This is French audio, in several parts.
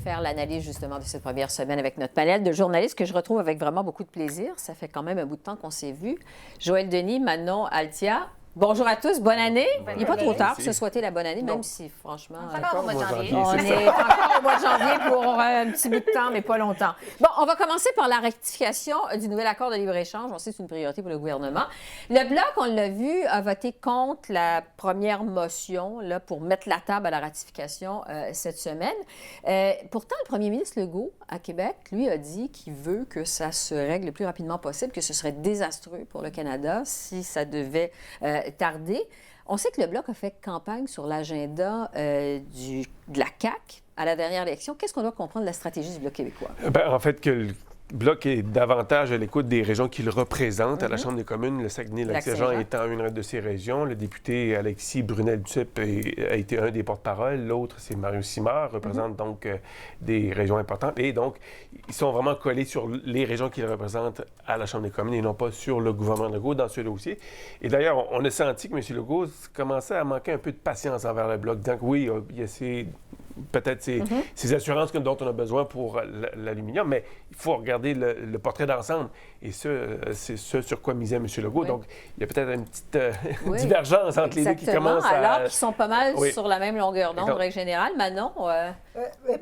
faire l'analyse justement de cette première semaine avec notre panel de journalistes que je retrouve avec vraiment beaucoup de plaisir. Ça fait quand même un bout de temps qu'on s'est vus. Joël Denis, Manon Althia. Bonjour à tous, bonne année. Il n'est pas trop tard pour se souhaiter la bonne année, même si, franchement... On est encore au mois de janvier. On est encore au mois de janvier pour un petit bout de temps, mais pas longtemps. Bon, on va commencer par la rectification du nouvel accord de libre-échange. On sait que c'est une priorité pour le gouvernement. Le Bloc, on l'a vu, a voté contre la première motion là, pour mettre la table à la ratification cette semaine. Pourtant, le premier ministre Legault, à Québec, lui, a dit qu'il veut que ça se règle le plus rapidement possible, que ce serait désastreux pour le Canada si ça devait tarder. On sait que le Bloc a fait campagne sur l'agenda de la CAQ à la dernière élection. Qu'est-ce qu'on doit comprendre de la stratégie du Bloc québécois? Bien, en fait, que le Bloc est davantage à l'écoute des régions qu'il représente à la Chambre des communes, le Saguenay-Lac-Saint-Jean étant une de ces régions. Le député Alexis Brunel-Duceppe a été un des porte-parole. L'autre, c'est Mario Simard, représente donc des régions importantes. Et donc, ils sont vraiment collés sur les régions qu'ils représentent à la Chambre des communes et non pas sur le gouvernement Legault dans ce dossier. Et d'ailleurs, on a senti que M. Legault commençait à manquer un peu de patience envers le Bloc. Donc oui, il y a peut-être ces assurances dont on a besoin pour l'aluminium, mais il faut regarder le portrait d'ensemble. Et c'est ce sur quoi misait M. Legault. Oui. Donc, il y a peut-être une petite divergence entre les deux qui commence à... Alors qu'ils sont pas mal sur la même longueur d'onde, en règle générale. Manon?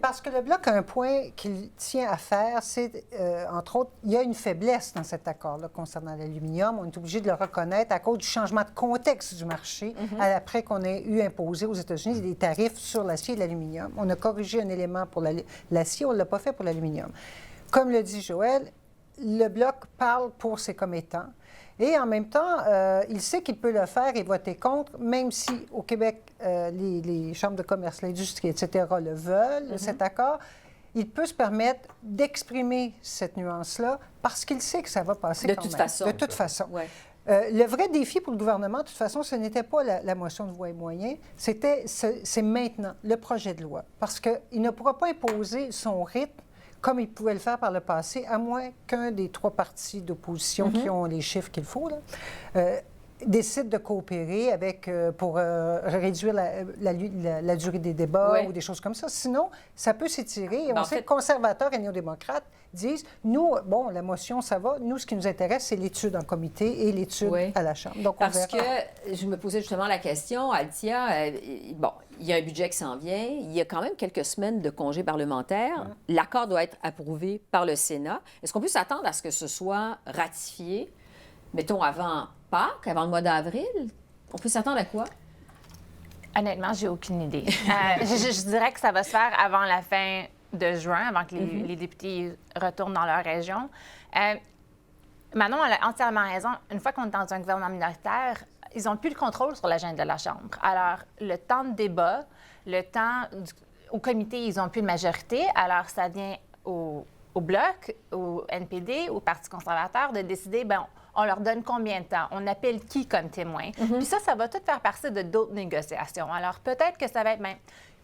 Parce que le Bloc a un point qu'il tient à faire, c'est, entre autres, il y a une faiblesse dans cet accord-là concernant l'aluminium. On est obligé de le reconnaître à cause du changement de contexte du marché après qu'on ait eu imposé aux États-Unis des tarifs sur l'acier et l'aluminium. On a corrigé un élément pour l'acier, on ne l'a pas fait pour l'aluminium. Comme le dit Joël, le Bloc parle pour ses commettants. Et en même temps, il sait qu'il peut le faire et voter contre, même si au Québec, les chambres de commerce, l'industrie, etc. le veulent, cet accord. Il peut se permettre d'exprimer cette nuance-là parce qu'il sait que ça va passer de quand toute même. façon. De toute façon. Ouais. Le vrai défi pour le gouvernement, de toute façon, ce n'était pas la motion de voix et moyens, c'est maintenant le projet de loi. Parce qu'il ne pourra pas imposer son rythme comme il pouvait le faire par le passé, à moins qu'un des trois partis d'opposition qui ont les chiffres qu'il faut, là, décide de coopérer pour réduire la durée des débats ou des choses comme ça. Sinon, ça peut s'étirer. Et on sait que conservateurs et néo-démocrates disent, nous, bon, la motion, ça va. Nous, ce qui nous intéresse, c'est l'étude en comité et l'étude à la Chambre. Donc, parce que je me posais justement la question, Althia, bon, il y a un budget qui s'en vient. Il y a quand même quelques semaines de congé parlementaire. L'accord doit être approuvé par le Sénat. Est-ce qu'on peut s'attendre à ce que ce soit ratifié, mettons, avant Pâques, avant le mois d'avril? On peut s'attendre à quoi? Honnêtement, j'ai aucune idée. Je dirais que ça va se faire avant la fin de juin, avant que les députés retournent dans leur région. Manon a entièrement raison. Une fois qu'on est dans un gouvernement minoritaire, ils n'ont plus le contrôle sur l'agenda de la Chambre. Alors, le temps de débat, le temps au comité, ils n'ont plus de majorité. Alors, ça vient au Bloc, au NPD, au Parti conservateur de décider, bien, on leur donne combien de temps? On appelle qui comme témoin? Puis ça va tout faire partie de d'autres négociations. Alors, peut-être que ça va être...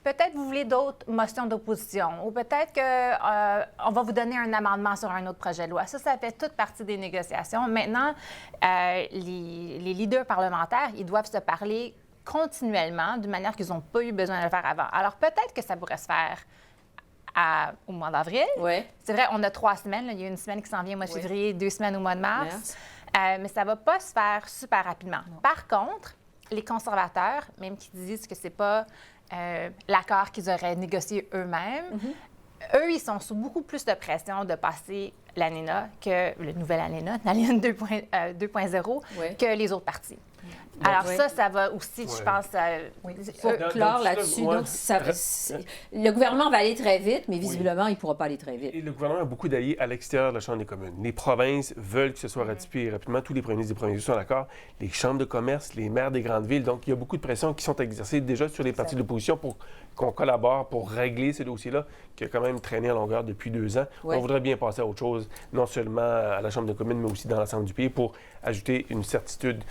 peut-être vous voulez d'autres motions d'opposition ou peut-être qu'on va vous donner un amendement sur un autre projet de loi. Ça fait toute partie des négociations. Maintenant, les leaders parlementaires, ils doivent se parler continuellement d'une manière qu'ils n'ont pas eu besoin de le faire avant. Alors, peut-être que ça pourrait se faire au mois d'avril. Oui. C'est vrai, on a 3 semaines. Là. Il y a une semaine qui s'en vient au mois de février, 2 semaines au mois de mars. Mais ça ne va pas se faire super rapidement. Non. Par contre, les conservateurs, même qui disent que ce n'est pas l'accord qu'ils auraient négocié eux-mêmes, eux, ils sont sous beaucoup plus de pression de passer l'ANENA, le nouvel ANENA, l'ANENA 2.0, que les autres partis. Alors ça va aussi, je pense... Il faut clore là-dessus. Donc, le gouvernement va aller très vite, mais visiblement, il ne pourra pas aller très vite. Et le gouvernement a beaucoup d'alliés à l'extérieur de la Chambre des communes. Les provinces veulent que ce soit ratifié rapidement. Tous les premiers ministres des provinces sont d'accord. Les chambres de commerce, les maires des grandes villes. Donc, il y a beaucoup de pressions qui sont exercées déjà sur les partis de l'opposition pour qu'on collabore pour régler ces dossiers-là qui a quand même traîné en longueur depuis 2 ans. On voudrait bien passer à autre chose, non seulement à la Chambre des communes, mais aussi dans l'ensemble du pays pour ajouter une certitude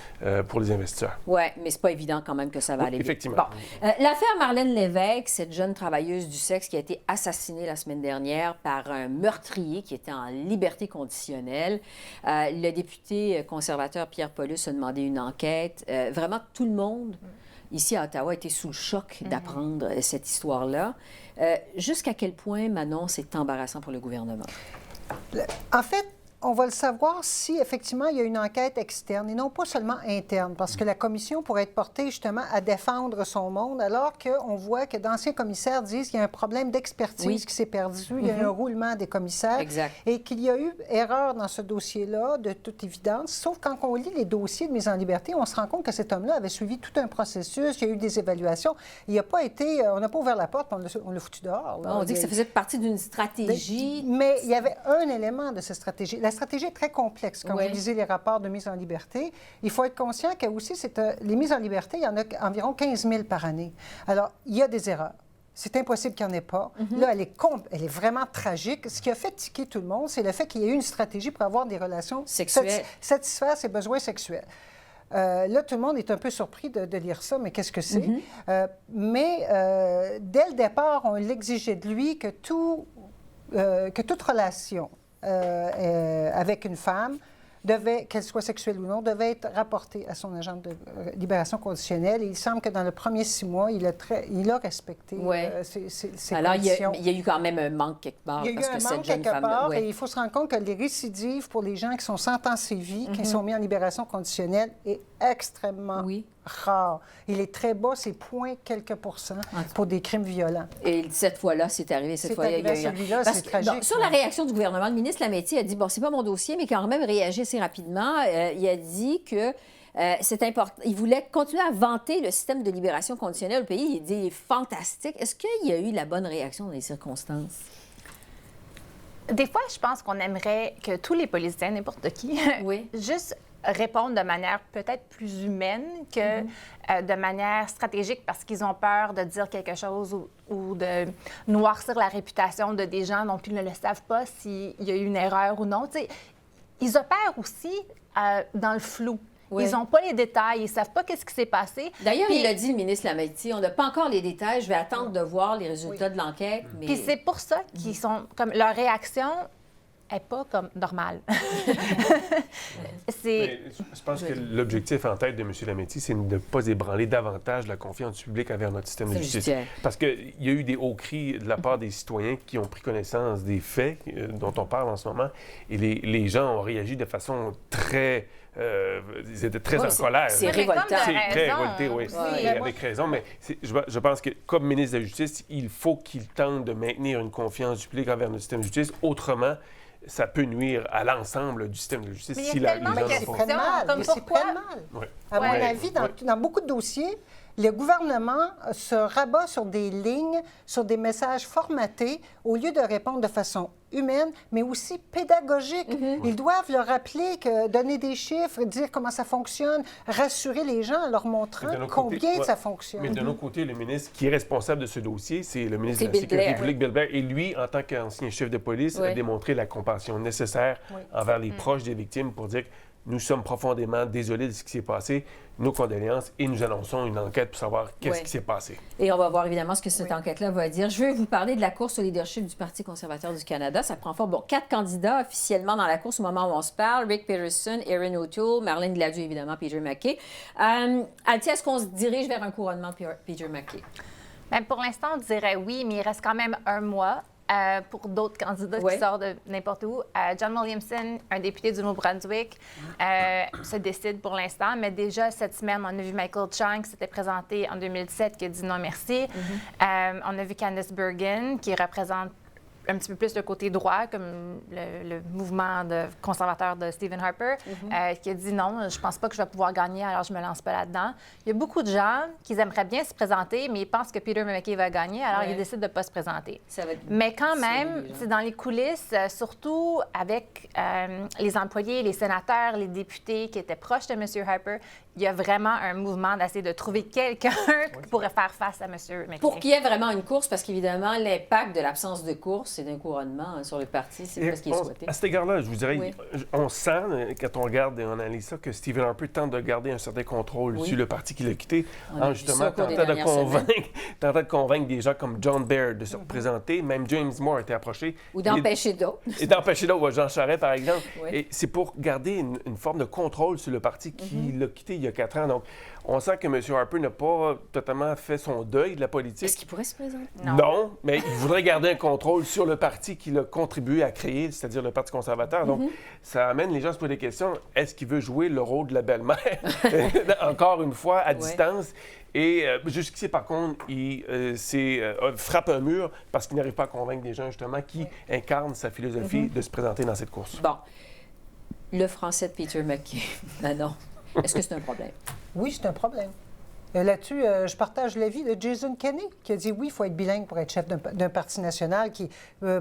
pour les investisseurs. Oui, mais c'est pas évident quand même que ça va aller vite. Effectivement. Bon. L'affaire Marlène Lévesque, cette jeune travailleuse du sexe qui a été assassinée la semaine dernière par un meurtrier qui était en liberté conditionnelle. Le député conservateur Pierre Paulus a demandé une enquête. Vraiment, tout le monde ici à Ottawa, été sous le choc d'apprendre cette histoire-là. Jusqu'à quel point, Manon, c'est embarrassant pour le gouvernement? En fait, on va le savoir si, effectivement, il y a une enquête externe et non pas seulement interne, parce que la commission pourrait être portée, justement, à défendre son monde, alors qu'on voit que d'anciens commissaires disent qu'il y a un problème d'expertise qui s'est perdu, il y a un roulement des commissaires, et qu'il y a eu erreur dans ce dossier-là, de toute évidence, sauf quand on lit les dossiers de mise en liberté, on se rend compte que cet homme-là avait suivi tout un processus, il y a eu des évaluations, il n'a pas été, on n'a pas ouvert la porte, on l'a foutu dehors. Là. On dit que ça faisait partie d'une stratégie. Mais il y avait un élément de cette stratégie. La stratégie est très complexe. Quand vous lisez les rapports de mise en liberté, il faut être conscient que aussi, les mises en liberté, il y en a environ 15 000 par année. Alors, il y a des erreurs. C'est impossible qu'il n'y en ait pas. Là, elle est vraiment tragique. Ce qui a fait tiquer tout le monde, c'est le fait qu'il y ait eu une stratégie pour avoir des relations sexuelles, satisfaire ses besoins sexuels. Là, tout le monde est un peu surpris de lire ça, mais qu'est-ce que c'est? Mais dès le départ, on l'exigeait de lui que toute relation avec une femme, qu'elle soit sexuelle ou non, devait être rapportée à son agent de libération conditionnelle. Et il semble que dans le premier 6 mois, il a respecté ces Alors, conditions. il y a eu quand même un manque quelque part. Il y a eu un manque quelque part, et il faut se rendre compte que les récidives pour les gens qui sont sentencés vie, qui sont mis en libération conditionnelle, est extrêmement rare. Il est très bas, c'est 0,quelques % pour des crimes violents. Et cette fois-là, c'est arrivé. Cette fois-là, il y a eu... Celui-là, c'est tragique. Donc, sur la réaction du gouvernement, le ministre Lametti a dit, bon, c'est pas mon dossier, mais quand même réagi assez rapidement. Il a dit que c'est important. Il voulait continuer à vanter le système de libération conditionnelle au pays. Il dit, il est fantastique. Est-ce qu'il y a eu la bonne réaction dans les circonstances? Des fois, je pense qu'on aimerait que tous les politiciens, n'importe qui, juste répondent de manière peut-être plus humaine que de manière stratégique parce qu'ils ont peur de dire quelque chose ou de noircir la réputation de des gens dont ils ne le savent pas s'il y a eu une erreur ou non. T'sais, ils opèrent aussi dans le flou. Ils n'ont pas les détails, ils ne savent pas qu'est-ce qui s'est passé. D'ailleurs, il a dit, le ministre Lametti, on n'a pas encore les détails, je vais attendre de voir les résultats de l'enquête. Mais... Puis c'est pour ça qu'ils sont comme leur réaction n'est pas comme normale. Je pense que l'objectif en tête de M. Lametti, c'est de ne pas ébranler davantage la confiance du public envers notre système de justice. Parce qu'il y a eu des hauts cris de la part des citoyens qui ont pris connaissance des faits dont on parle en ce moment, et les gens ont réagi de façon très... ils étaient très en colère. C'est révoltant. C'est très révolté, avec raison. Mais je pense que, comme ministre de la Justice, il faut qu'il tente de maintenir une confiance du public envers notre système de justice. Autrement, ça peut nuire à l'ensemble du système de justice si les gens n'ont pas... C'est très mal. À mon avis, dans beaucoup de dossiers, le gouvernement se rabat sur des lignes, sur des messages formatés, au lieu de répondre de façon humaine, mais aussi pédagogique. Ils doivent leur rappeler que donner des chiffres, dire comment ça fonctionne, rassurer les gens en leur montrant combien ça fonctionne. Mais de l'autre côté, le ministre qui est responsable de ce dossier, c'est le ministre de la Sécurité publique, Bill Blair. Et lui, en tant qu'ancien chef de police, a démontré la compassion nécessaire envers les proches des victimes pour dire que nous sommes profondément désolés de ce qui s'est passé, nos condoléances, et nous annonçons une enquête pour savoir qu'est-ce qui s'est passé. Et on va voir évidemment ce que cette enquête-là va dire. Je veux vous parler de la course au leadership du Parti conservateur du Canada. Ça prend forme. Bon, 4 candidats officiellement dans la course au moment où on se parle. Rick Peterson, Erin O'Toole, Marlène Gladu, évidemment, Peter MacKay. Althia, est-ce qu'on se dirige vers un couronnement de Peter MacKay? Bien, pour l'instant, on dirait oui, mais il reste quand même un mois. Pour d'autres candidats qui sortent de n'importe où. John Williamson, un député du Nouveau-Brunswick, se décide pour l'instant, mais déjà cette semaine, on a vu Michael Chang qui s'était présenté en 2017, qui a dit non merci. On a vu Candice Bergen, qui représente un petit peu plus le côté droit, comme le mouvement conservateur de Stephen Harper, qui a dit non, je pense pas que je vais pouvoir gagner, alors je me lance pas là-dedans. Il y a beaucoup de gens qui aimeraient bien se présenter, mais ils pensent que Peter MacKay va gagner, alors ils décident de pas se présenter. Mais quand même, c'est dans les coulisses, surtout avec les employés, les sénateurs, les députés qui étaient proches de M. Harper, il y a vraiment un mouvement d'essayer de trouver quelqu'un qui pourrait faire face à M. MacKay. Pour qu'il y ait vraiment une course, parce qu'évidemment, l'impact de l'absence de course et d'un couronnement sur le parti, c'est pas ce qui est souhaité. À cet égard-là, je vous dirais, on sent, quand on regarde et on analyse ça, que Stephen Harper tente de garder un certain contrôle sur le parti qu'il a quitté, en justement tentant de convaincre des gens comme John Baird de se représenter. Même James Moore a été approché. Ou d'empêcher d'autres. Et d'empêcher d'autres, Jean Charest, par exemple. Et c'est pour garder une forme de contrôle sur le parti qu'il a quitté il y a 4 ans. Donc, on sent que M. Harper n'a pas totalement fait son deuil de la politique. Est-ce qu'il pourrait se présenter? Non, mais il voudrait garder un contrôle sur le parti qu'il a contribué à créer, c'est-à-dire le Parti conservateur. Donc, ça amène les gens à se poser des questions. Est-ce qu'il veut jouer le rôle de la belle-mère, encore une fois, à distance? Et jusqu'ici, par contre, il frappe un mur parce qu'il n'arrive pas à convaincre des gens, justement, qui incarnent sa philosophie de se présenter dans cette course. Bon. Le français de Peter MacKay. Non. Est-ce que c'est un problème? Oui, c'est un problème. Là-dessus, je partage l'avis de Jason Kenney, qui a dit oui, il faut être bilingue pour être chef d'un parti national,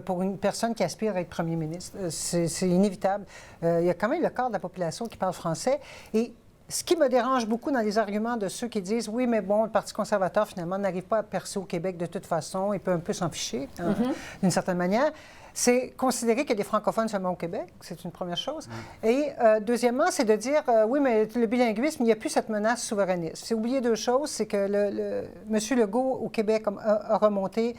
pour une personne qui aspire à être premier ministre. C'est inévitable. Il y a quand même le quart de la population qui parle français. Et ce qui me dérange beaucoup dans les arguments de ceux qui disent oui, mais bon, le Parti conservateur, finalement, n'arrive pas à percer au Québec de toute façon, il peut un peu s'en ficher, d'une certaine manière, c'est considérer qu'il y a des francophones seulement au Québec, c'est une première chose. Et deuxièmement, c'est de dire oui, mais le bilinguisme, il n'y a plus cette menace souverainiste. C'est oublier deux choses, c'est que M. Legault au Québec a remonté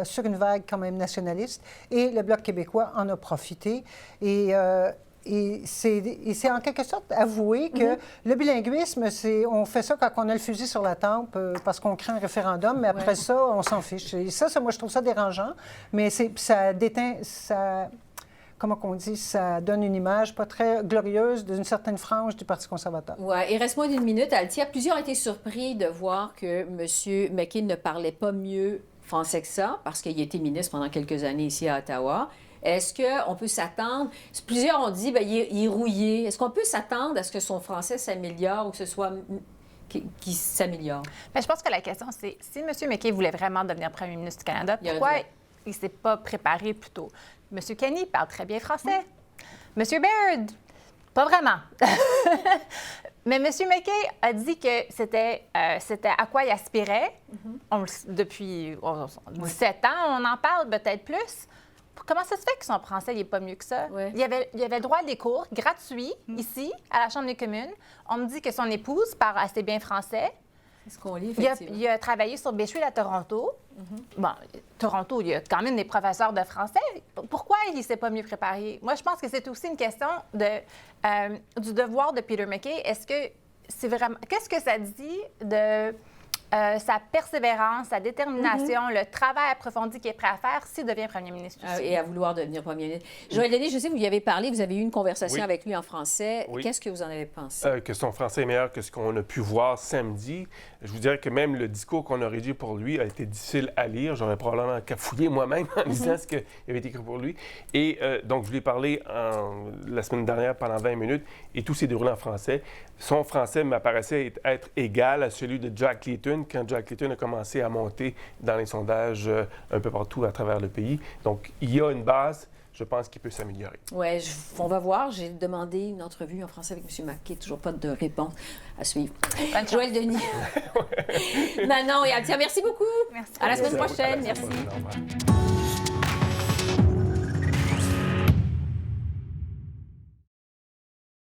sur une vague quand même nationaliste et le Bloc québécois en a profité. Et c'est en quelque sorte avouer que le bilinguisme, on fait ça quand on a le fusil sur la tempe parce qu'on crée un référendum, mais après ça, on s'en fiche. Et ça, moi, je trouve ça dérangeant, mais ça déteint, comment on dit, ça donne une image pas très glorieuse d'une certaine frange du Parti conservateur. Oui, il reste moins d'une minute, Althia. Plusieurs ont été surpris de voir que M. MacKay ne parlait pas mieux français que ça, parce qu'il a été ministre pendant quelques années ici à Ottawa. Est-ce qu'on peut s'attendre... Plusieurs ont dit il est rouillé. Est-ce qu'on peut s'attendre à ce que son français s'améliore ou que ce soit qui s'améliore? Bien, je pense que la question, c'est si M. MacKay voulait vraiment devenir premier ministre du Canada, pourquoi il ne s'est pas préparé plus tôt? M. Kenney parle très bien français. M. Baird, pas vraiment. Mais M. MacKay a dit que c'était à quoi il aspirait. Depuis 17 ans, on en parle peut-être plus. Comment ça se fait que son français n'est pas mieux que ça? Ouais. Il avait le droit à des cours gratuits ici, à la Chambre des communes. On me dit que son épouse parle assez bien français. C'est ce qu'on lit, effectivement. Il a travaillé sur Beechfield à Toronto. Bon, Toronto, il y a quand même des professeurs de français. Pourquoi il ne s'est pas mieux préparé? Moi, je pense que c'est aussi une question du devoir de Peter MacKay. Est-ce que c'est vraiment... Qu'est-ce que ça dit de... sa persévérance, sa détermination, le travail approfondi qu'il est prêt à faire s'il devient premier ministre aussi. Et à vouloir devenir premier ministre. Joël Denis, je sais que vous y avez parlé, vous avez eu une conversation avec lui en français. Oui. Qu'est-ce que vous en avez pensé? Que son français est meilleur que ce qu'on a pu voir samedi. Je vous dirais que même le discours qu'on a rédigé pour lui a été difficile à lire. J'aurais probablement cafouillé moi-même en lisant ce qui avait été écrit pour lui. Et donc, je lui ai parlé la semaine dernière pendant 20 minutes et tout s'est déroulé en français. Son français m'apparaissait être égal à celui de Jack Layton quand Jack Layton a commencé à monter dans les sondages un peu partout à travers le pays. Donc, il y a une base. Je pense qu'il peut s'améliorer. Oui, on va voir. J'ai demandé une entrevue en français avec M. MacKay. Toujours pas de réponse à suivre. Joël Denis. Manon et Althia, merci beaucoup. Merci. À la semaine prochaine. Merci.